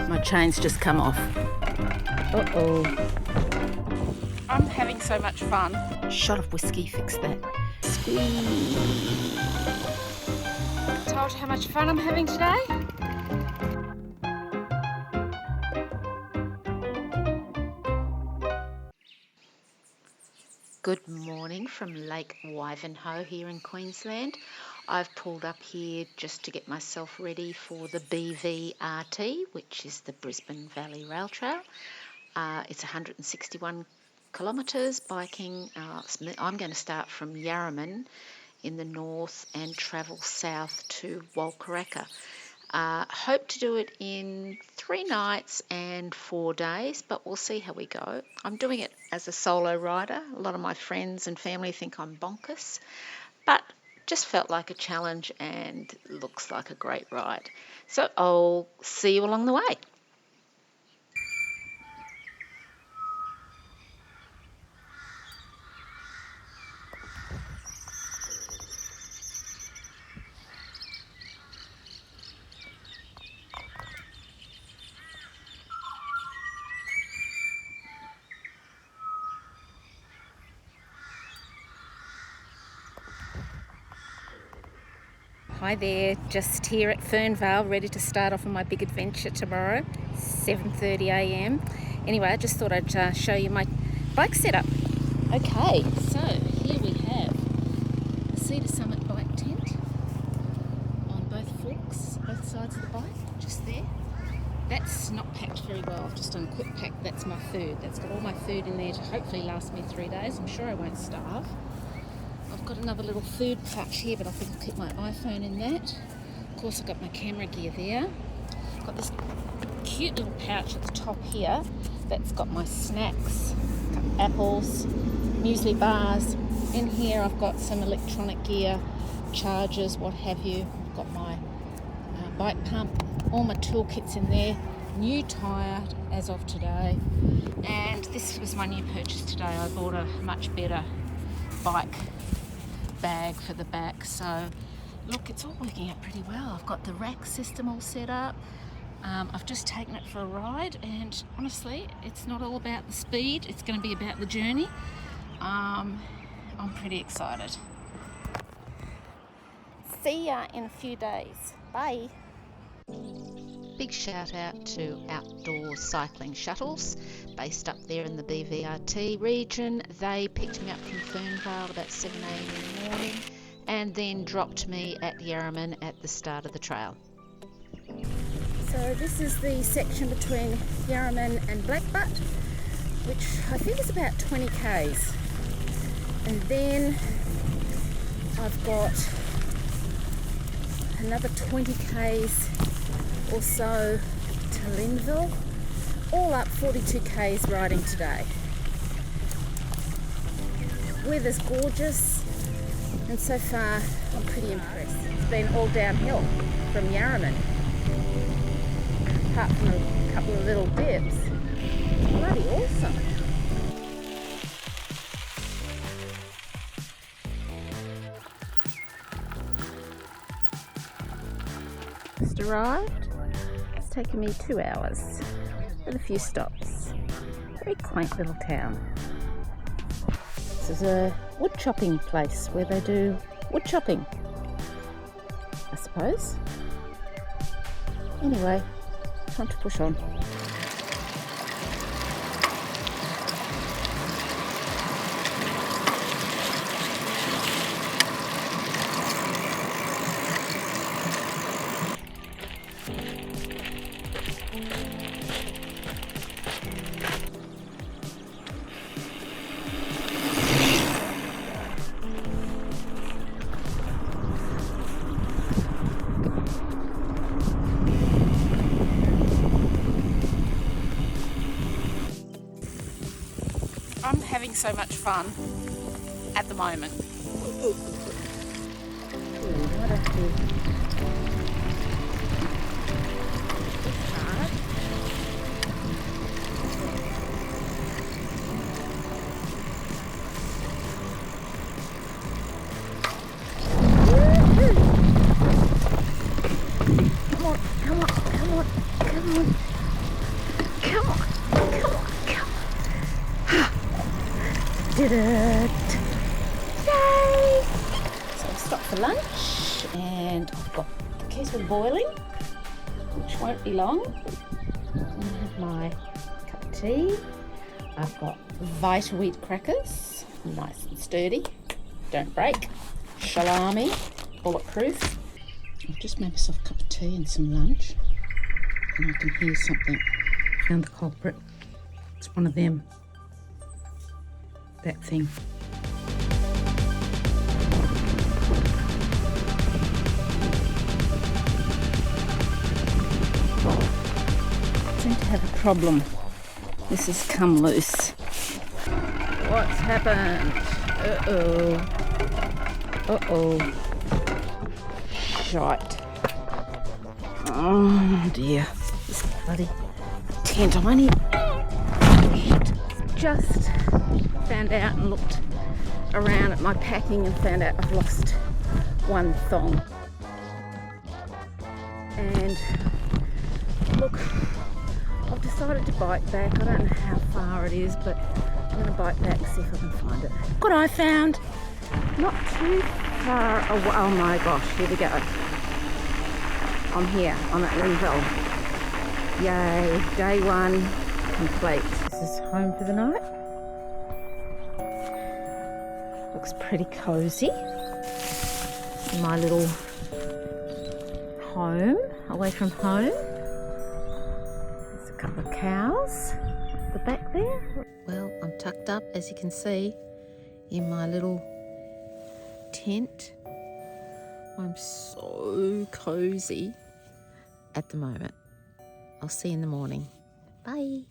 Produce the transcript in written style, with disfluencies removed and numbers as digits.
My chain's just come off. Uh-oh. I'm having so much fun. Shot of whiskey, fix that. Squeeze. Told you how much fun I'm having today? Good morning from Lake Wivenhoe here in Queensland. I've pulled up here just to get myself ready for the BVRT, which is the Brisbane Valley Rail Trail. It's 161 kilometres biking. I'm going to start from Yarraman in the north and travel south to Walkaracka. Hope to do it in 3 nights and 4 days, but we'll see how we go. I'm doing it as a solo rider. A lot of my friends and family think I'm bonkers, but just felt like a challenge and looks like a great ride. So I'll see you along the way. Hi there, just here at Fernvale, ready to start off on my big adventure tomorrow, 7:30 a.m. Anyway, I just thought I'd show you my bike setup. Okay, so here we have the Cedar Summit bike tent on both forks, both sides of the bike, just there. That's not packed very well, I've just done a quick pack. That's my food. That's got all my food in there to hopefully last me 3 days. I'm sure I won't starve. I've got another little food pouch here, but I think I'll keep my iPhone in that. Of course, I've got my camera gear there. I've got this cute little pouch at the top here that's got my snacks, apples, muesli bars. In here I've got some electronic gear, chargers, what have you. I've got my bike pump, all my toolkits in there, new tyre as of today. And this was my new purchase today. I bought a much better bike bag for the back, so look, it's all working out pretty well. I've got the rack system all set up. I've just taken it for a ride, and honestly, it's not all about the speed, it's going to be about the journey. I'm pretty excited. See ya in a few days. Bye. Big shout out to Outdoor Cycling Shuttles based up there in the BVRT region. They picked me up from Fernvale about 7 a.m. in the morning and then dropped me at Yarraman at the start of the trail. So this is the section between Yarraman and Blackbutt, which I think is about 20 k's. And then I've got another 20 k's or so to Linville, all up 42 k's riding today. Weather's gorgeous, and so far I'm pretty impressed. It's been all downhill from Yarraman, apart from a couple of little dips. It's bloody awesome. Just arrived. It's taken me 2 hours with a few stops. Very quaint little town. This is a wood chopping place where they do wood chopping, I suppose. Anyway, time to push on. I'm having so much fun at the moment. did it! Yay! So I've stopped for lunch and I've got the kettle boiling, which won't be long. I have my cup of tea. I've got Vita wheat crackers, nice and sturdy, don't break. Salami, bulletproof. I've just made myself a cup of tea and some lunch, and I can hear something. Found the culprit. It's one of them. That thing. I seem to have a problem. This has come loose. What's happened? Uh-oh. Uh-oh. Shite. Oh dear. This bloody tent. I'm only... Shit. Just found out and looked around at my packing and found out I've lost one thong. And look, I've decided to bike back. I don't know how far it is, but I'm going to bike back and see if I can find it. What I found, not too far away. Oh my gosh, here we go. I'm here, I'm at Linville. Yay, day one complete. This is home for the night. Looks pretty cozy. My little home, away from home. There's a couple of cows at the back there. Well, I'm tucked up, as you can see, in my little tent. I'm so cozy at the moment. I'll see you in the morning. Bye.